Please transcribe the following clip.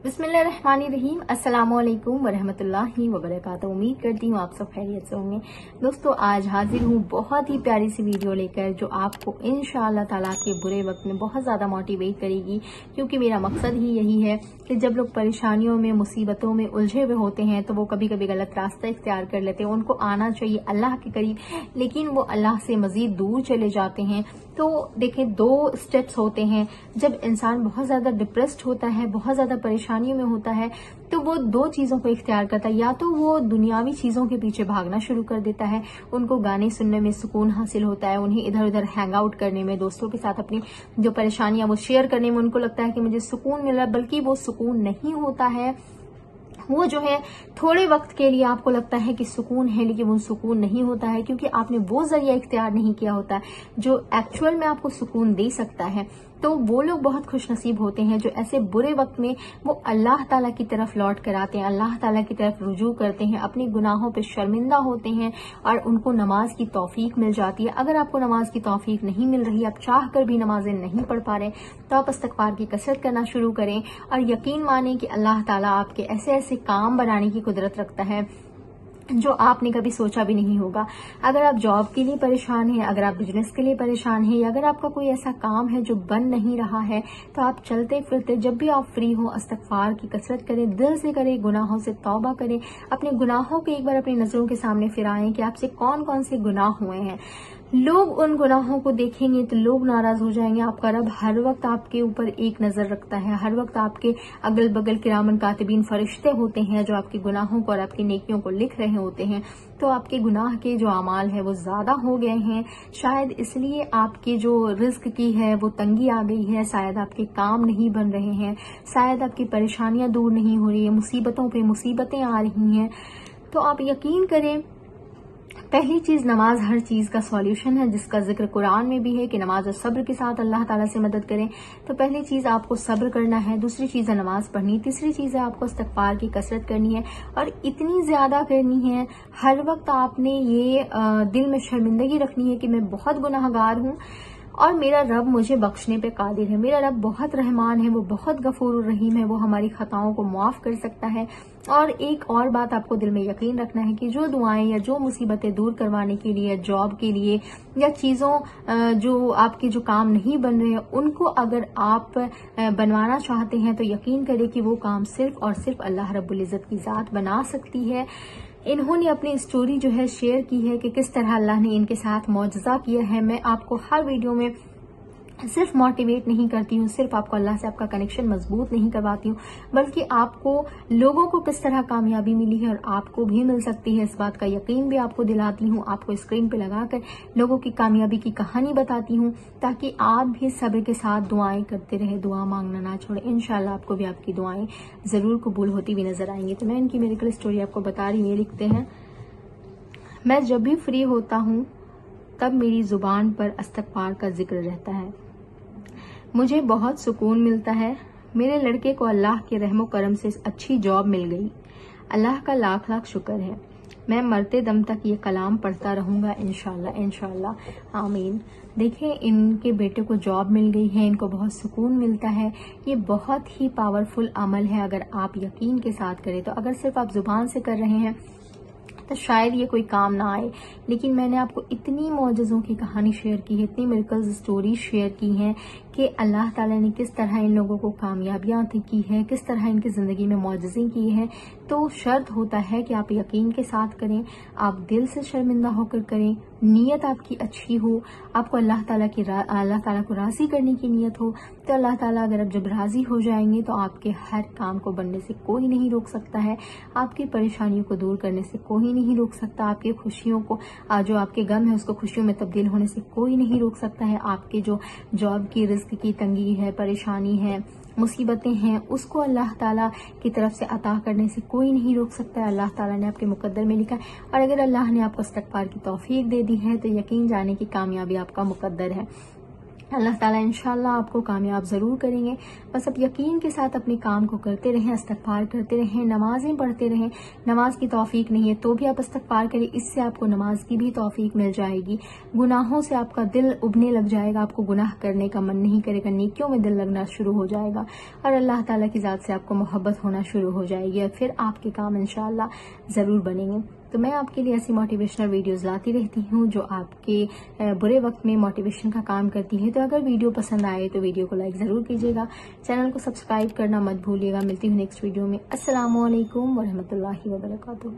बिस्मिल्लाहिर्रहमानिर्रहीम। अस्सलामुअलैकुम वरहमतुल्लाहि वबरकातुहू। उम्मीद करती हूँ आप सब खैरियत से होंगे। दोस्तों, आज हाजिर हूँ बहुत ही प्यारी सी वीडियो लेकर जो आपको इंशाअल्लाह ताला के बुरे वक्त में बहुत ज़्यादा मोटिवेट करेगी, क्योंकि मेरा मकसद ही यही है कि जब लोग परेशानियों में, मुसीबतों में उलझे हुए होते हैं तो वो कभी कभी गलत रास्ता इख्तियार कर लेते हैं। उनको आना चाहिए अल्लाह के करीब, लेकिन वो अल्लाह से मजीद दूर चले जाते हैं। तो देखें, दो स्टेप्स होते हैं। जब इंसान बहुत ज्यादा डिप्रेस्ड होता है, बहुत ज्यादा परेशानियों में होता है, तो वो दो चीजों को इख्तियार करता है। या तो वो दुनियावी चीजों के पीछे भागना शुरू कर देता है, उनको गाने सुनने में सुकून हासिल होता है, उन्हें इधर उधर हैंग आउट करने में, दोस्तों के साथ अपनी जो परेशानियां वो शेयर करने में उनको लगता है कि मुझे सुकून मिल रहा है, बल्कि वो सुकून नहीं होता है। वो जो है थोड़े वक्त के लिए आपको लगता है कि सुकून है, लेकिन वो सुकून नहीं होता है, क्योंकि आपने वो जरिया इख्तियार नहीं किया होता है जो एक्चुअल में आपको सुकून दे सकता है। तो वो लोग बहुत खुश नसीब होते हैं जो ऐसे बुरे वक्त में वो अल्लाह ताला की तरफ लौट कर आते हैं, अल्लाह ताला की तरफ रुजू करते हैं, अपने गुनाहों पे शर्मिंदा होते हैं और उनको नमाज की तौफीक मिल जाती है। अगर आपको नमाज की तौफीक नहीं मिल रही, आप चाह कर भी नमाजें नहीं पढ़ पा रहे, तो आप इस्तिग़फ़ार की कसरत करना शुरू करें और यकीन मानें कि अल्लाह ताला आपके ऐसे ऐसे काम बनाने की कुदरत रखता है जो आपने कभी सोचा भी नहीं होगा। अगर आप जॉब के लिए परेशान हैं, अगर आप बिजनेस के लिए परेशान हैं, या अगर आपका कोई ऐसा काम है जो बन नहीं रहा है, तो आप चलते फिरते जब भी आप फ्री हो इस्तिग़फ़ार की कसरत करें, दिल से करें, गुनाहों से तौबा करें, अपने गुनाहों को एक बार अपनी नजरों के सामने फिराएं कि आपसे कौन कौन से गुनाह हुए हैं। लोग उन गुनाहों को देखेंगे तो लोग नाराज हो जाएंगे। आपका रब हर वक्त आपके ऊपर एक नजर रखता है, हर वक्त आपके अगल बगल किरामन कातिबीन फरिश्ते होते हैं जो आपके गुनाहों को और आपकी नेकियों को लिख रहे होते हैं। तो आपके गुनाह के जो अमाल है वो ज्यादा हो गए हैं, शायद इसलिए आपके जो रिस्क की है वो तंगी आ गई है, शायद आपके काम नहीं बन रहे हैं, शायद आपकी परेशानियां दूर नहीं हो रही है, मुसीबतों पे मुसीबतें आ रही हैं। तो आप यकीन करें, पहली चीज, नमाज हर चीज का सॉल्यूशन है, जिसका जिक्र कुरान में भी है कि नमाज और सब्र के साथ अल्लाह ताला से मदद करें। तो पहली चीज आपको सब्र करना है, दूसरी चीज है नमाज पढ़नी, तीसरी चीज है आपको इस्तिग़फ़ार की कसरत करनी है, और इतनी ज्यादा करनी है। हर वक्त आपने ये दिल में शर्मिंदगी रखनी है कि मैं बहुत गुनाहगार हूं और मेरा रब मुझे बख्शने पे कादिर है। मेरा रब बहुत रहमान है, वो बहुत गफूर रहीम है, वो हमारी खताओं को माफ कर सकता है। और एक और बात आपको दिल में यकीन रखना है कि जो दुआएं या जो मुसीबतें दूर करवाने के लिए, जॉब के लिए, या चीजों जो आपके जो काम नहीं बन रहे हैं उनको अगर आप बनवाना चाहते हैं, तो यकीन करें कि वो काम सिर्फ और सिर्फ अल्लाह रब्बुल इज्जत की जात बना सकती है। इन्होंने अपनी स्टोरी जो है शेयर की है कि किस तरह अल्लाह ने इनके साथ मौजज़ा किया है। मैं आपको हर वीडियो में सिर्फ मोटिवेट नहीं करती हूँ, सिर्फ आपको अल्लाह से आपका कनेक्शन मजबूत नहीं करवाती हूँ, बल्कि आपको लोगों को किस तरह कामयाबी मिली है और आपको भी मिल सकती है, इस बात का यकीन भी आपको दिलाती हूँ। आपको स्क्रीन पे लगाकर लोगों की कामयाबी की कहानी बताती हूँ, ताकि आप भी सब्र के साथ दुआएं करते रहे, दुआ मांगना ना छोड़े। इंशाल्लाह आपको भी आपकी दुआएं जरूर कबूल होती हुई नजर आएंगी। तो मैं इनकी मेडिकल स्टोरी आपको बता रही हूँ। ये लिखते हैं, मैं जब भी फ्री होता हूँ तब मेरी जुबान पर इस्तिग़फ़ार का जिक्र रहता है, मुझे बहुत सुकून मिलता है। मेरे लड़के को अल्लाह के रहमो करम से अच्छी जॉब मिल गई, अल्लाह का लाख लाख शुक्र है। मैं मरते दम तक ये कलाम पढ़ता रहूंगा, इंशाल्लाह इंशाल्लाह, आमीन। देखें, इनके बेटे को जॉब मिल गई है, इनको बहुत सुकून मिलता है। ये बहुत ही पावरफुल अमल है अगर आप यकीन के साथ करें। तो अगर सिर्फ आप जुबान से कर रहे हैं तो शायद ये कोई काम ना आए, लेकिन मैंने आपको इतनी मौजज़ों की कहानी शेयर की है, इतनी मिरेकल्स स्टोरी शेयर की हैं कि अल्लाह ताला ने किस तरह इन लोगों को कामयाबियां की है, किस तरह इनकी जिंदगी में मौजज़े की है। तो शर्त होता है कि आप यकीन के साथ करें, आप दिल से शर्मिंदा होकर करें, नीयत आपकी अच्छी हो, आपको अल्लाह ताला को राजी करने की नीयत हो। तो अल्लाह ताला अगर आप जब राजी हो जाएंगे तो आपके हर काम को बनने से कोई नहीं रोक सकता है, आपकी परेशानियों को दूर करने से कोई नहीं रोक सकता, आपकी खुशियों को, जो आपके गम है उसको खुशियों में तब्दील होने से कोई नहीं रोक सकता है, आपके जो जॉब की रिस्क की तंगी है, परेशानी है, मुसीबतें हैं, उसको अल्लाह ताला की तरफ से अता करने से कोई नहीं रोक सकता है। अल्लाह ताला ने आपके मुकद्दर में लिखा है, और अगर अल्लाह ने आपको इस्तिग़फ़ार की तौफीक दे दी है तो यकीन जाने की कामयाबी आपका मुकद्दर है। اللہ تعالیٰ انشاءاللہ آپ کو کامیاب ضرور کریں گے. بس اب یقین کے ساتھ اپنے کام کو کرتے رہیں، استغفار کرتے رہیں، نمازیں پڑھتے رہیں. نماز کی توفیق نہیں ہے تو بھی آپ استغفار کریں، اس سے آپ کو نماز کی بھی توفیق مل جائے گی. گناہوں سے آپ کا دل ابنے لگ جائے گا، آپ کو گناہ کرنے کا من نہیں کرے گا، نیکیوں میں دل لگنا شروع ہو جائے گا اور اللہ تعالیٰ کی ذات سے آپ کو محبت ہونا شروع ہو جائے گی اور پھر آپ کے کام انشاءاللہ ضرور بنیں گے. تو میں آپ کے لیے ایسی موٹیویشنل ویڈیوز لاتی رہتی ہوں جو آپ کے برے وقت میں موٹیویشن کا کام کرتی ہے. تو اگر ویڈیو پسند آئے تو ویڈیو کو لائک ضرور کیجیے گا، چینل کو سبسکرائب کرنا مت بھولیے گا. ملتی ہوں نیکسٹ ویڈیو میں. السلام علیکم ورحمۃ اللہ وبرکاتہ.